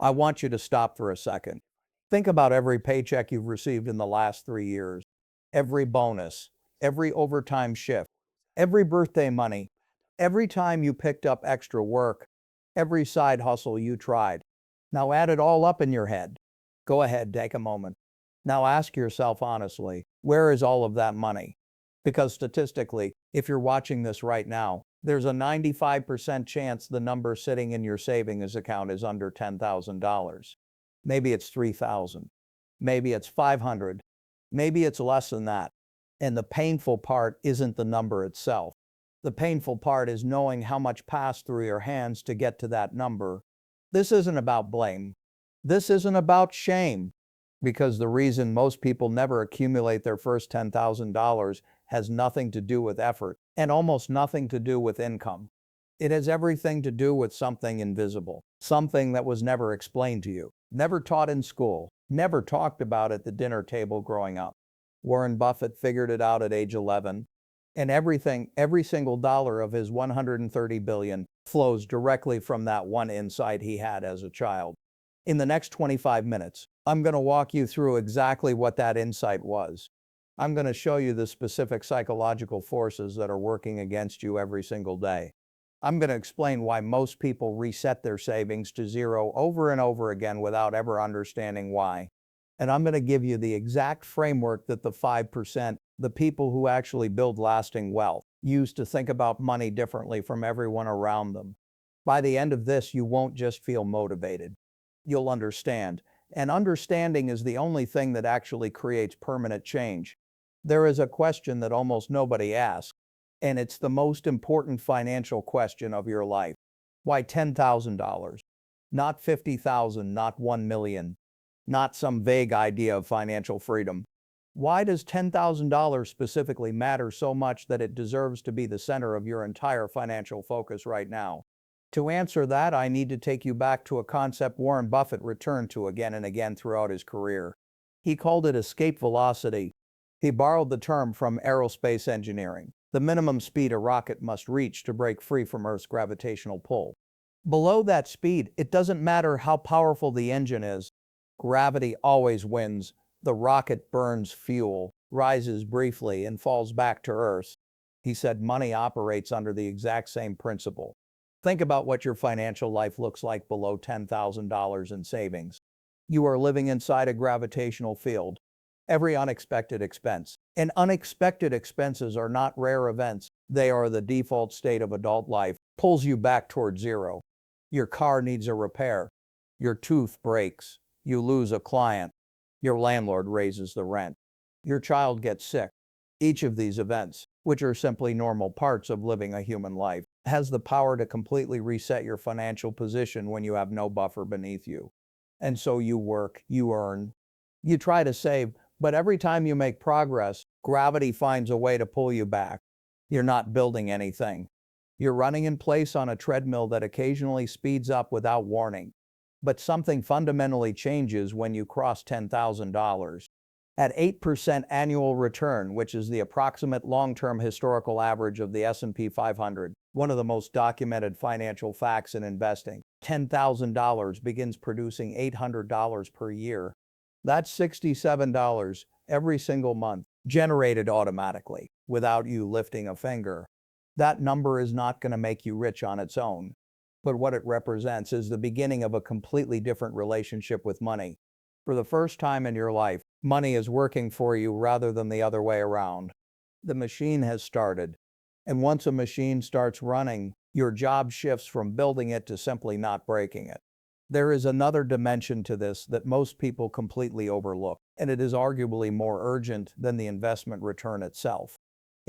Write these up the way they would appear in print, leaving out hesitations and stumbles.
I want you to stop for a second. Think about every paycheck you've received in the last 3 years, every bonus, every overtime shift, every birthday money, every time you picked up extra work, every side hustle you tried. Now add it all up in your head. Go ahead, take a moment. Now ask yourself honestly, where is all of that money? Because statistically, if you're watching this right now, there's a 95% chance the number sitting in your savings account is under $10,000. Maybe it's 3,000. Maybe it's 500. Maybe it's less than that. And the painful part isn't the number itself. The painful part is knowing how much passed through your hands to get to that number. This isn't about blame. This isn't about shame. Because the reason most people never accumulate their first $10,000 has nothing to do with effort and almost nothing to do with income. It has everything to do with something invisible, something that was never explained to you, never taught in school, never talked about at the dinner table growing up. Warren Buffett figured it out at age 11, and every single dollar of his $130 billion flows directly from that one insight he had as a child. In the next 25 minutes, I'm going to walk you through exactly what that insight was. I'm going to show you the specific psychological forces that are working against you every single day. I'm going to explain why most people reset their savings to zero over and over again without ever understanding why. And I'm going to give you the exact framework that the 5%, the people who actually build lasting wealth, use to think about money differently from everyone around them. By the end of this, you won't just feel motivated. You'll understand. And understanding is the only thing that actually creates permanent change. There is a question that almost nobody asks, and it's the most important financial question of your life. Why $10,000? Not $50,000, not $1 million, not some vague idea of financial freedom. Why does $10,000 specifically matter so much that it deserves to be the center of your entire financial focus right now? To answer that, I need to take you back to a concept Warren Buffett returned to again and again throughout his career. He called it escape velocity. He borrowed the term from aerospace engineering, the minimum speed a rocket must reach to break free from Earth's gravitational pull. Below that speed, it doesn't matter how powerful the engine is. Gravity always wins. The rocket burns fuel, rises briefly, and falls back to Earth. He said money operates under the exact same principle. Think about what your financial life looks like below $10,000 in savings. You are living inside a gravitational field. Every unexpected expense. And unexpected expenses are not rare events. They are the default state of adult life. Pulls you back toward zero. Your car needs a repair. Your tooth breaks. You lose a client. Your landlord raises the rent. Your child gets sick. Each of these events, which are simply normal parts of living a human life, has the power to completely reset your financial position when you have no buffer beneath you. And so you work, you earn, you try to save, but every time you make progress, gravity finds a way to pull you back. You're not building anything. You're running in place on a treadmill that occasionally speeds up without warning. But something fundamentally changes when you cross $10,000. At 8% annual return, which is the approximate long-term historical average of the S&P 500, one of the most documented financial facts in investing, $10,000 begins producing $800 per year. That's $67 every single month, generated automatically, without you lifting a finger. That number is not going to make you rich on its own. But what it represents is the beginning of a completely different relationship with money. For the first time in your life, money is working for you rather than the other way around. The machine has started. And once a machine starts running, your job shifts from building it to simply not breaking it. There is another dimension to this that most people completely overlook, and it is arguably more urgent than the investment return itself.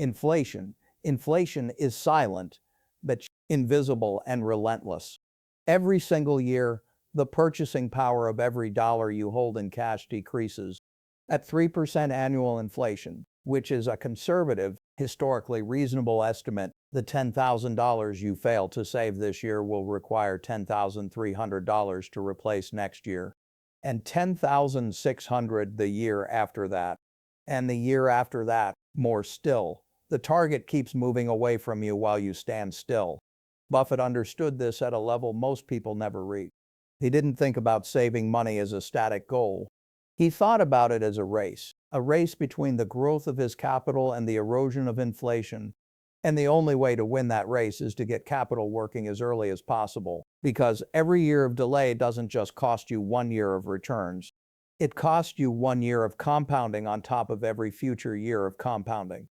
Inflation. Inflation is silent, but invisible and relentless. Every single year, the purchasing power of every dollar you hold in cash decreases. At 3% annual inflation, which is a conservative, historically reasonable estimate, the $10,000 you fail to save this year will require $10,300 to replace next year, and $10,600 the year after that, and the year after that, more still. The target keeps moving away from you while you stand still. Buffett understood this at a level most people never reach. He didn't think about saving money as a static goal. He thought about it as a race between the growth of his capital and the erosion of inflation. And the only way to win that race is to get capital working as early as possible, because every year of delay doesn't just cost you 1 year of returns. It costs you 1 year of compounding on top of every future year of compounding.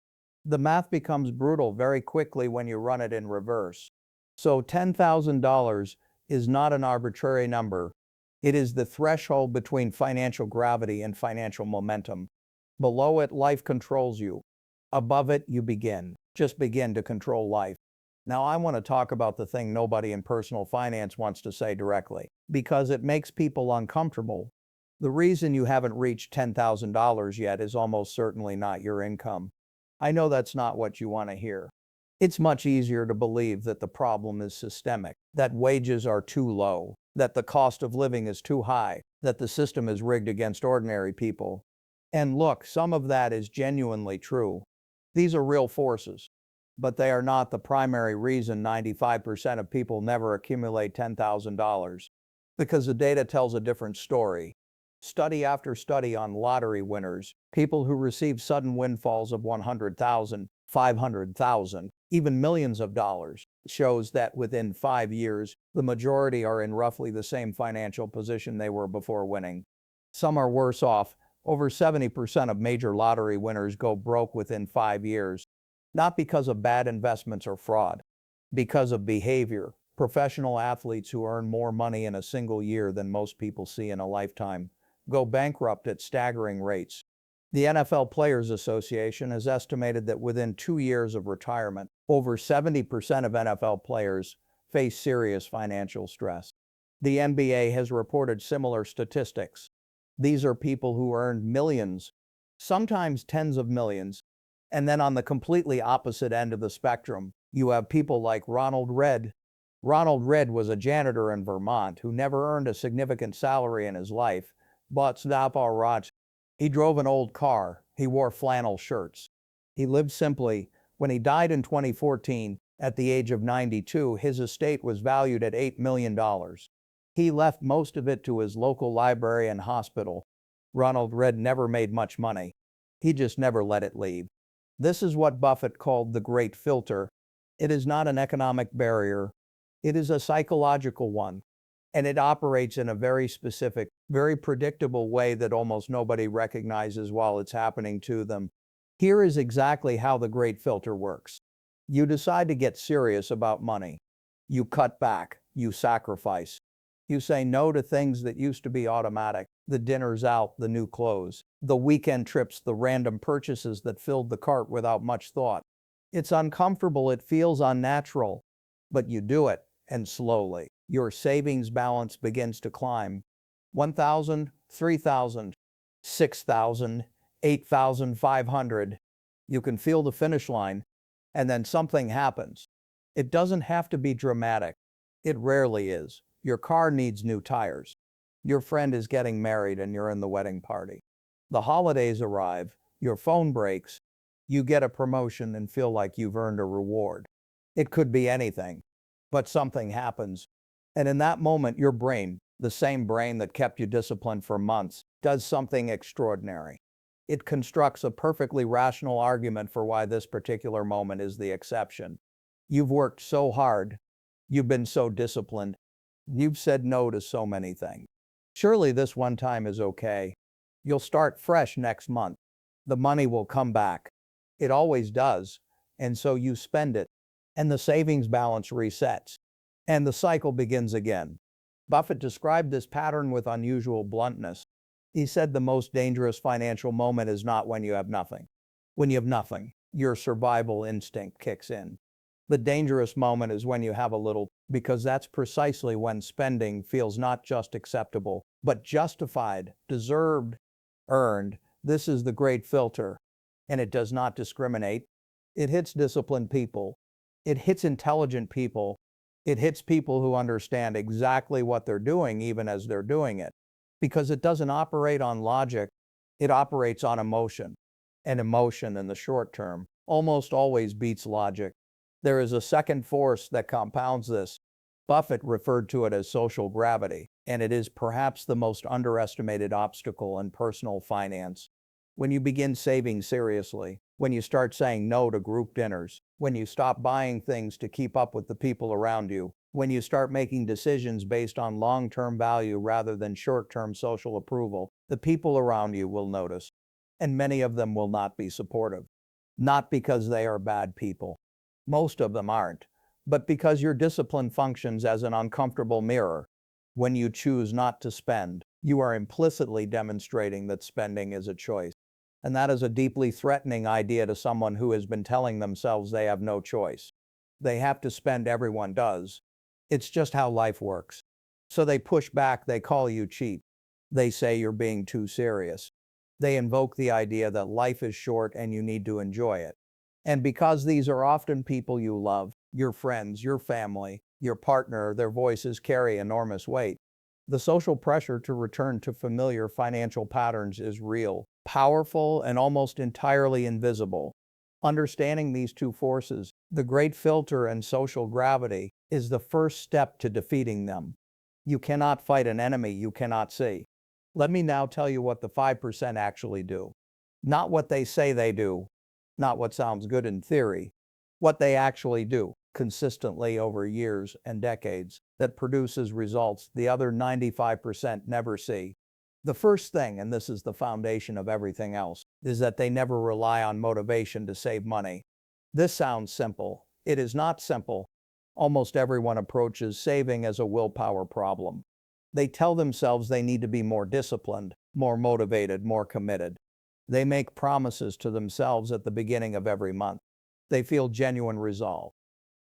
The math becomes brutal very quickly when you run it in reverse. So $10,000 is not an arbitrary number. It is the threshold between financial gravity and financial momentum. Below it, life controls you. Above it, you just begin to control life. Now I want to talk about the thing nobody in personal finance wants to say directly, because it makes people uncomfortable. The reason you haven't reached $10,000 yet is almost certainly not your income. I know that's not what you want to hear. It's much easier to believe that the problem is systemic, that wages are too low, that the cost of living is too high, that the system is rigged against ordinary people. And look, some of that is genuinely true. These are real forces. But they are not the primary reason 95% of people never accumulate $10,000. Because the data tells a different story. Study after study on lottery winners, people who receive sudden windfalls of 100,000, 500,000, even millions of dollars, shows that within 5 years, the majority are in roughly the same financial position they were before winning. Some are worse off. Over 70% of major lottery winners go broke within 5 years. Not because of bad investments or fraud, because of behavior. Professional athletes who earn more money in a single year than most people see in a lifetime go bankrupt at staggering rates. The NFL Players Association has estimated that within 2 years of retirement, over 70% of NFL players face serious financial stress. The NBA has reported similar statistics. These are people who earned millions, sometimes tens of millions. And then on the completely opposite end of the spectrum, you have people like Ronald Redd. Ronald Redd was a janitor in Vermont who never earned a significant salary in his life, but he drove an old car, he wore flannel shirts. He lived simply. When he died in 2014, at the age of 92, his estate was valued at $8 million. He left most of it to his local library and hospital. Ronald Redd never made much money. He just never let it leave. This is what Buffett called the great filter. It is not an economic barrier. It is a psychological one. And it operates in a very specific, very predictable way that almost nobody recognizes while it's happening to them. Here is exactly how the great filter works. You decide to get serious about money. You cut back. You sacrifice. You say no to things that used to be automatic. The dinners out, the new clothes, the weekend trips, the random purchases that filled the cart without much thought. It's uncomfortable, it feels unnatural, but you do it, and slowly, your savings balance begins to climb. 1,000, 3,000, 6,000, 8,500. You can feel the finish line, and then something happens. It doesn't have to be dramatic. It rarely is. Your car needs new tires. Your friend is getting married and you're in the wedding party. The holidays arrive, your phone breaks, you get a promotion and feel like you've earned a reward. It could be anything, but something happens. And in that moment, your brain, the same brain that kept you disciplined for months, does something extraordinary. It constructs a perfectly rational argument for why this particular moment is the exception. You've worked so hard. You've been so disciplined. You've said no to so many things. Surely this one time is okay. You'll start fresh next month. The money will come back. It always does. And so you spend it. And the savings balance resets. And the cycle begins again. Buffett described this pattern with unusual bluntness. He said the most dangerous financial moment is not when you have nothing. When you have nothing, your survival instinct kicks in. The dangerous moment is when you have a little, because that's precisely when spending feels not just acceptable, but justified, deserved, earned. This is the great filter. And it does not discriminate. It hits disciplined people. It hits intelligent people. It hits people who understand exactly what they're doing even as they're doing it. Because it doesn't operate on logic, it operates on emotion. And emotion in the short term almost always beats logic. There is a second force that compounds this. Buffett referred to it as social gravity. and it is perhaps the most underestimated obstacle in personal finance. When you begin saving seriously, when you start saying no to group dinners, when you stop buying things to keep up with the people around you, when you start making decisions based on long-term value rather than short-term social approval, the people around you will notice. And many of them will not be supportive. Not because they are bad people. Most of them aren't. But because your discipline functions as an uncomfortable mirror. When you choose not to spend, you are implicitly demonstrating that spending is a choice. And that is a deeply threatening idea to someone who has been telling themselves they have no choice. They have to spend, everyone does. It's just how life works. So they push back, they call you cheap. They say you're being too serious. They invoke the idea that life is short and you need to enjoy it. And because these are often people you love, your friends, your family, your partner, their voices carry enormous weight. The social pressure to return to familiar financial patterns is real, powerful, and almost entirely invisible. Understanding these two forces, the great filter and social gravity, is the first step to defeating them. You cannot fight an enemy you cannot see. Let me now tell you what the 5% actually do. Not what they say they do, not what sounds good in theory, what they actually do, consistently over years and decades, that produces results the other 95% never see. The first thing, and this is the foundation of everything else, is that they never rely on motivation to save money. This sounds simple. It is not simple. Almost everyone approaches saving as a willpower problem. They tell themselves they need to be more disciplined, more motivated, more committed. They make promises to themselves at the beginning of every month. They feel genuine resolve.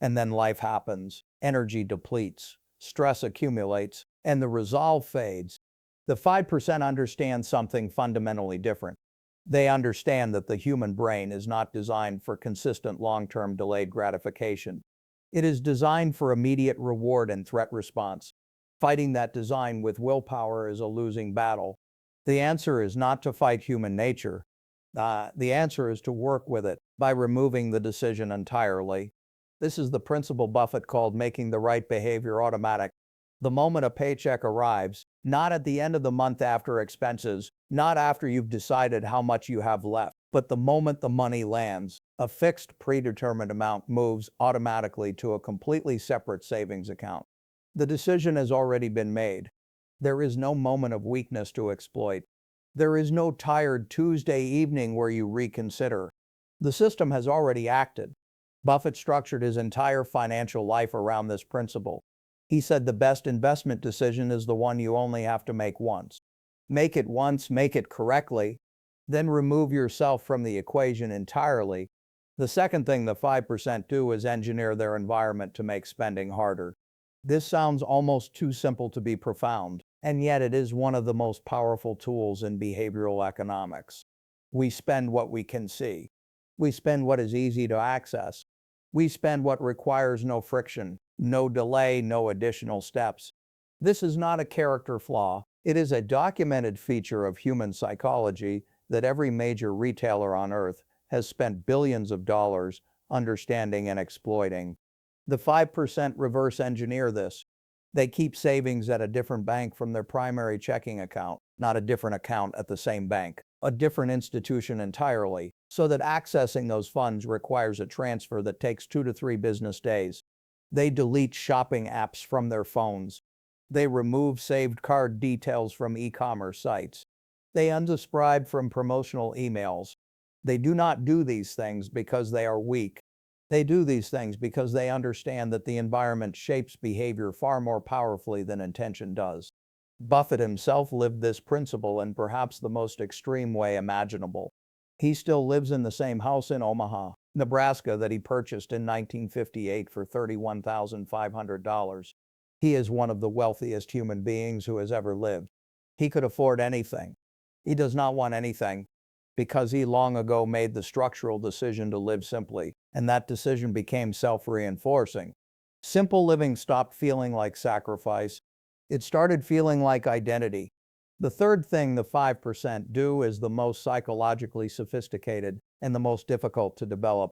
And then life happens, energy depletes, stress accumulates, and the resolve fades. The 5% understand something fundamentally different. They understand that the human brain is not designed for consistent long-term delayed gratification. It is designed for immediate reward and threat response. Fighting that design with willpower is a losing battle. The answer is not to fight human nature. The answer is to work with it by removing the decision entirely. This is the principle Buffett called making the right behavior automatic. The moment a paycheck arrives, not at the end of the month after expenses, not after you've decided how much you have left, but the moment the money lands, a fixed predetermined amount moves automatically to a completely separate savings account. The decision has already been made. There is no moment of weakness to exploit. There is no tired Tuesday evening where you reconsider. The system has already acted. Buffett structured his entire financial life around this principle. He said the best investment decision is the one you only have to make once. Make it once, make it correctly, then remove yourself from the equation entirely. The second thing the 5% do is engineer their environment to make spending harder. This sounds almost too simple to be profound, and yet it is one of the most powerful tools in behavioral economics. We spend what we can see. We spend what is easy to access. We spend what requires no friction, no delay, no additional steps. This is not a character flaw. It is a documented feature of human psychology that every major retailer on earth has spent billions of dollars understanding and exploiting. The 5% reverse engineer this. They keep savings at a different bank from their primary checking account, not a different account at the same bank, a different institution entirely, so that accessing those funds requires a transfer that takes 2 to 3 business days. They delete shopping apps from their phones. They remove saved card details from e-commerce sites. They unsubscribe from promotional emails. They do not do these things because they are weak. They do these things because they understand that the environment shapes behavior far more powerfully than intention does. Buffett himself lived this principle in perhaps the most extreme way imaginable. He still lives in the same house in Omaha, Nebraska that he purchased in 1958 for $31,500. He is one of the wealthiest human beings who has ever lived. He could afford anything. He does not want anything, because he long ago made the structural decision to live simply, and that decision became self-reinforcing. Simple living stopped feeling like sacrifice. It started feeling like identity. The third thing the 5% do is the most psychologically sophisticated and the most difficult to develop.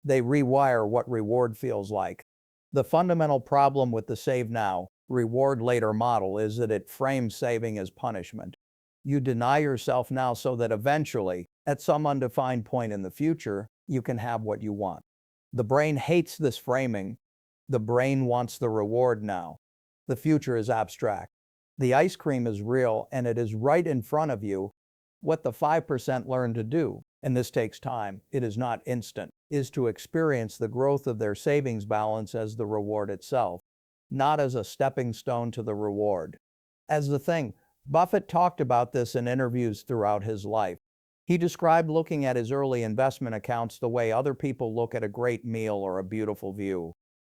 They rewire what reward feels like. The fundamental problem with the save now, reward later model is that it frames saving as punishment. You deny yourself now so that eventually, at some undefined point in the future, you can have what you want. The brain hates this framing. The brain wants the reward now. The future is abstract. The ice cream is real and it is right in front of you. What the 5% learn to do, and this takes time, it is not instant, is to experience the growth of their savings balance as the reward itself, not as a stepping stone to the reward. As the thing, Buffett talked about this in interviews throughout his life. He described looking at his early investment accounts the way other people look at a great meal or a beautiful view.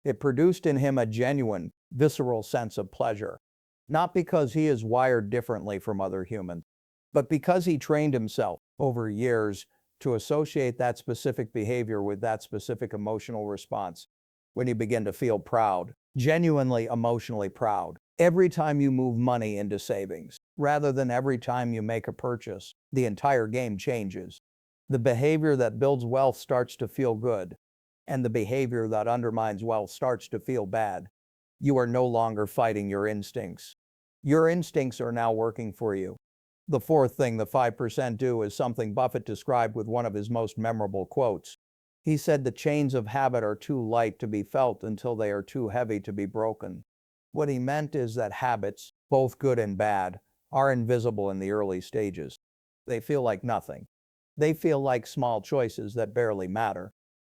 It produced in him a genuine, visceral sense of pleasure. Not because he is wired differently from other humans, but because he trained himself over years to associate that specific behavior with that specific emotional response. When you begin to feel proud, genuinely emotionally proud, every time you move money into savings, rather than every time you make a purchase, the entire game changes. The behavior that builds wealth starts to feel good, and the behavior that undermines wealth starts to feel bad. You are no longer fighting your instincts. Your instincts are now working for you. The fourth thing the 5% do is something Buffett described with one of his most memorable quotes. He said the chains of habit are too light to be felt until they are too heavy to be broken. What he meant is that habits, both good and bad, are invisible in the early stages. They feel like nothing. They feel like small choices that barely matter.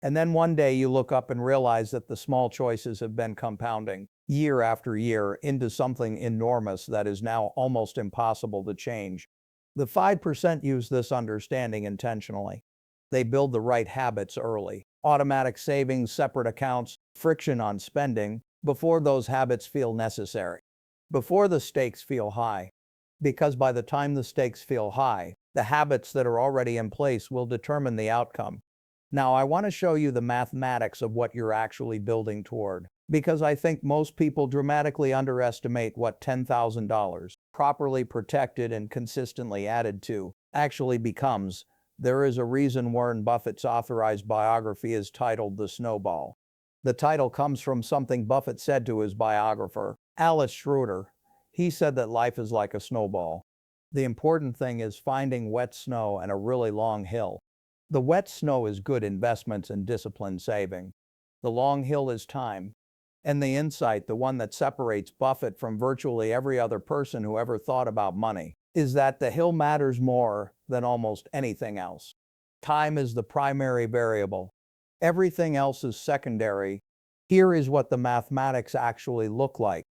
And then one day you look up and realize that the small choices have been compounding, year after year, into something enormous that is now almost impossible to change. The 5% use this understanding intentionally. They build the right habits early. Automatic savings, separate accounts, friction on spending, before those habits feel necessary. Before the stakes feel high. Because by the time the stakes feel high, the habits that are already in place will determine the outcome. Now, I want to show you the mathematics of what you're actually building toward, because I think most people dramatically underestimate what $10,000, properly protected and consistently added to, actually becomes. There is a reason Warren Buffett's authorized biography is titled The Snowball. The title comes from something Buffett said to his biographer, Alice Schroeder. He said that life is like a snowball. The important thing is finding wet snow and a really long hill. The wet snow is good investments and disciplined saving. The long hill is time. And the insight, the one that separates Buffett from virtually every other person who ever thought about money, is that the hill matters more than almost anything else. Time is the primary variable. Everything else is secondary. Here is what the mathematics actually look like.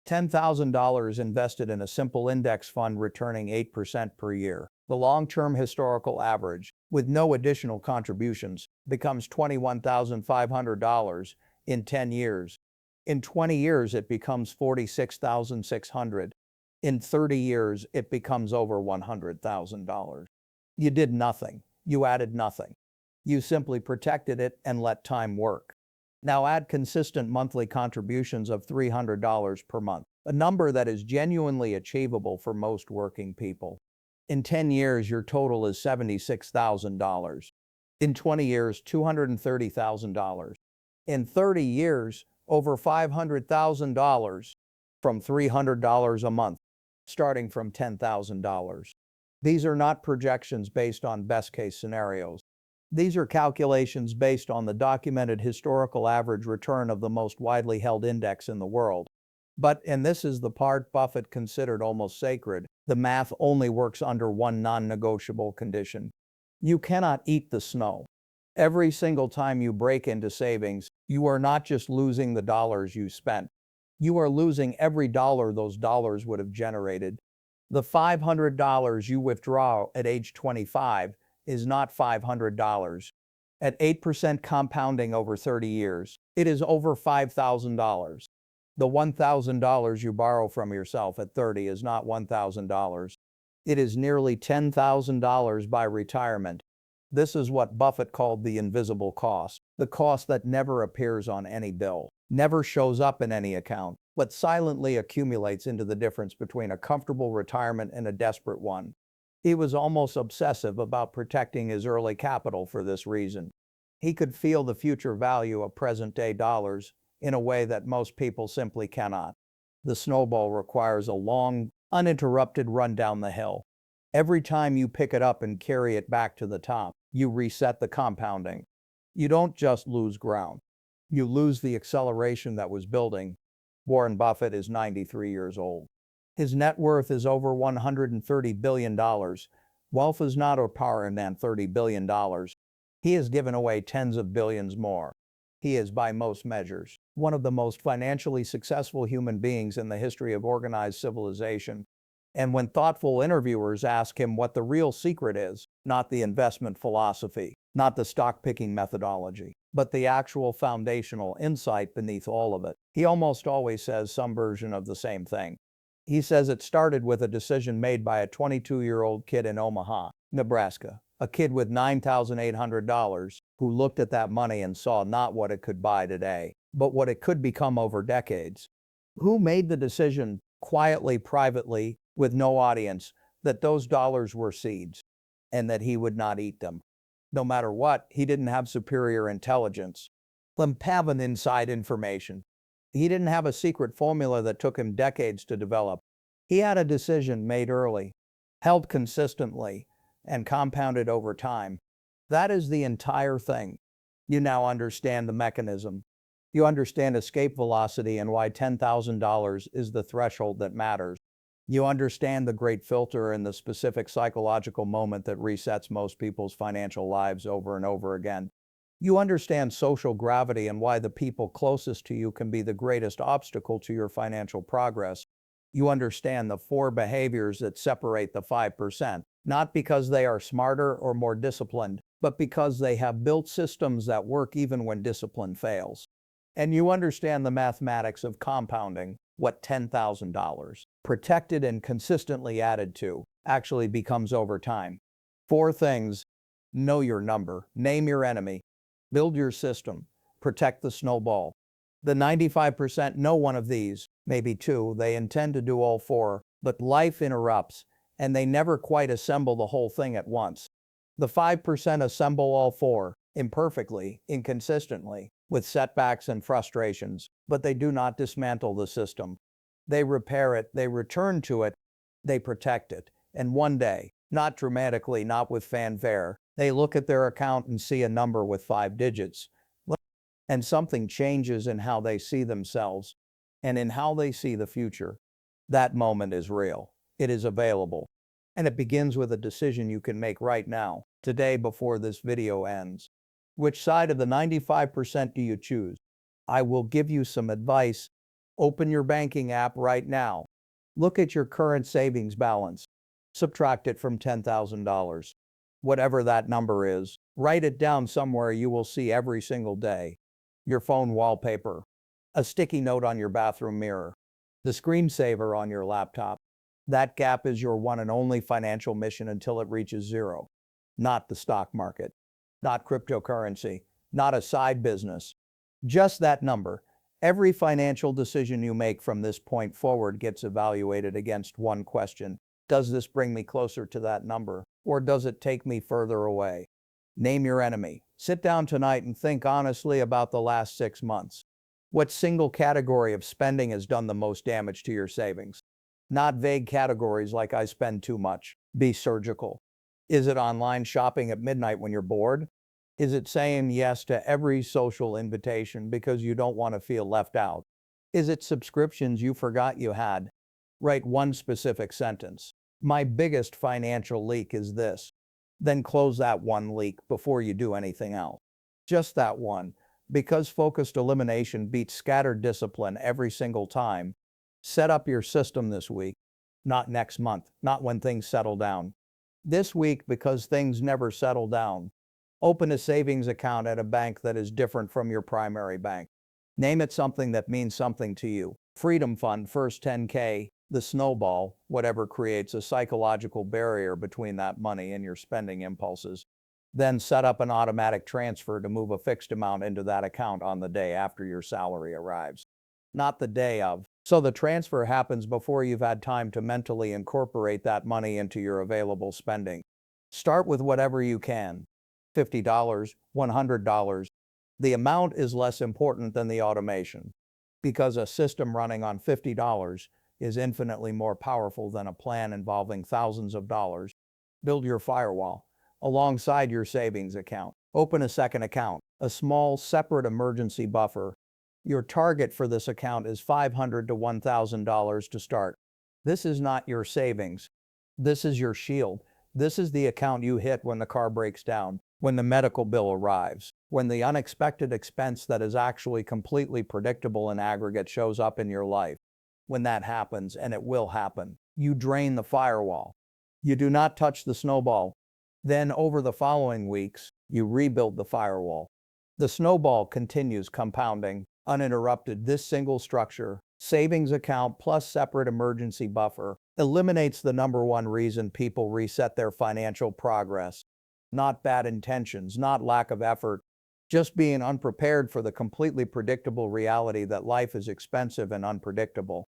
$10,000 invested in a simple index fund returning 8% per year. The long-term historical average, with no additional contributions, becomes $21,500 in 10 years. In 20 years, it becomes $46,600. In 30 years, it becomes over $100,000. You did nothing. You added nothing. You simply protected it and let time work. Now add consistent monthly contributions of $300 per month, a number that is genuinely achievable for most working people. In 10 years, your total is $76,000. In 20 years, $230,000. In 30 years, over $500,000 from $300 a month, starting from $10,000. These are not projections based on best-case scenarios. These are calculations based on the documented historical average return of the most widely held index in the world. But, and this is the part Buffett considered almost sacred, the math only works under one non-negotiable condition. You cannot eat the snow. Every single time you break into savings, you are not just losing the dollars you spent. You are losing every dollar those dollars would have generated. The $500 you withdraw at age 25 is not $500. At 8% compounding over 30 years, it is over $5,000. The $1,000 you borrow from yourself at 30 is not $1,000. It is nearly $10,000 by retirement. This is what Buffett called the invisible cost, the cost that never appears on any bill, never shows up in any account, but silently accumulates into the difference between a comfortable retirement and a desperate one. He was almost obsessive about protecting his early capital for this reason. He could feel the future value of present-day dollars in a way that most people simply cannot. The snowball requires a long, uninterrupted run down the hill. Every time you pick it up and carry it back to the top, you reset the compounding. You don't just lose ground. You lose the acceleration that was building. Warren Buffett is 93 years old. His net worth is over $130 billion. Wealth is not a power than $30 billion. He has given away tens of billions more. He is, by most measures, one of the most financially successful human beings in the history of organized civilization. And when thoughtful interviewers ask him what the real secret is, not the investment philosophy, not the stock-picking methodology, but the actual foundational insight beneath all of it, he almost always says some version of the same thing. He says it started with a decision made by a 22-year-old kid in Omaha, Nebraska, a kid with $9,800 who looked at that money and saw not what it could buy today, but what it could become over decades. Who made the decision, quietly, privately, with no audience, that those dollars were seeds and that he would not eat them. No matter what, he didn't have superior intelligence. Have inside information. He didn't have a secret formula that took him decades to develop. He had a decision made early, held consistently, and compounded over time. That is the entire thing. You now understand the mechanism. You understand escape velocity and why $10,000 is the threshold that matters. You understand the great filter and the specific psychological moment that resets most people's financial lives over and over again. You understand social gravity and why the people closest to you can be the greatest obstacle to your financial progress. You understand the 4 behaviors that separate the 5%, not because they are smarter or more disciplined, but because they have built systems that work even when discipline fails. And you understand the mathematics of compounding, what $10,000, protected and consistently added to, actually becomes over time. 4 things: know your number, name your enemy, build your system, protect the snowball. The 95% know one of these, maybe 2, they intend to do all 4, but life interrupts, and they never quite assemble the whole thing at once. The 5% assemble all 4, imperfectly, inconsistently, with setbacks and frustrations, but they do not dismantle the system. They repair it, they return to it, they protect it, and one day, not dramatically, not with fanfare, they look at their account and see a number with 5 digits. And something changes in how they see themselves and in how they see the future. That moment is real. It is available. And it begins with a decision you can make right now, today before this video ends. Which side of the 95% do you choose? I will give you some advice. Open your banking app right now. Look at your current savings balance. Subtract it from $10,000. Whatever that number is, write it down somewhere you will see every single day. Your phone wallpaper, a sticky note on your bathroom mirror, the screensaver on your laptop. That gap is your one and only financial mission until it reaches 0. Not the stock market, not cryptocurrency, not a side business. Just that number. Every financial decision you make from this point forward gets evaluated against one question. Does this bring me closer to that number, or does it take me further away? Name your enemy. Sit down tonight and think honestly about the last 6 months. What single category of spending has done the most damage to your savings? Not vague categories like I spend too much. Be surgical. Is it online shopping at midnight when you're bored? Is it saying yes to every social invitation because you don't want to feel left out? Is it subscriptions you forgot you had? Write one specific sentence. My biggest financial leak is this. Then close that one leak before you do anything else. Just that one, because focused elimination beats scattered discipline every single time. Set up your system this week, not next month, not when things settle down. This week, because things never settle down. Open a savings account at a bank that is different from your primary bank. Name it something that means something to you. Freedom Fund, first 10K, the snowball, whatever creates a psychological barrier between that money and your spending impulses. Then set up an automatic transfer to move a fixed amount into that account on the day after your salary arrives. Not the day of. So the transfer happens before you've had time to mentally incorporate that money into your available spending. Start with whatever you can. $50, $100. The amount is less important than the automation. because a system running on $50 is infinitely more powerful than a plan involving thousands of dollars. Build your firewall alongside your savings account. Open a second account, a small separate emergency buffer. Your target for this account is $500 to $1,000 to start. This is not your savings. This is your shield. This is the account you hit when the car breaks down, when the medical bill arrives, when the unexpected expense that is actually completely predictable in aggregate shows up in your life. When that happens, and it will happen, you drain the firewall. You do not touch the snowball. Then, over the following weeks, you rebuild the firewall. The snowball continues compounding, uninterrupted. This single structure, savings account plus separate emergency buffer, eliminates the number one reason people reset their financial progress. Not bad intentions, not lack of effort, just being unprepared for the completely predictable reality that life is expensive and unpredictable.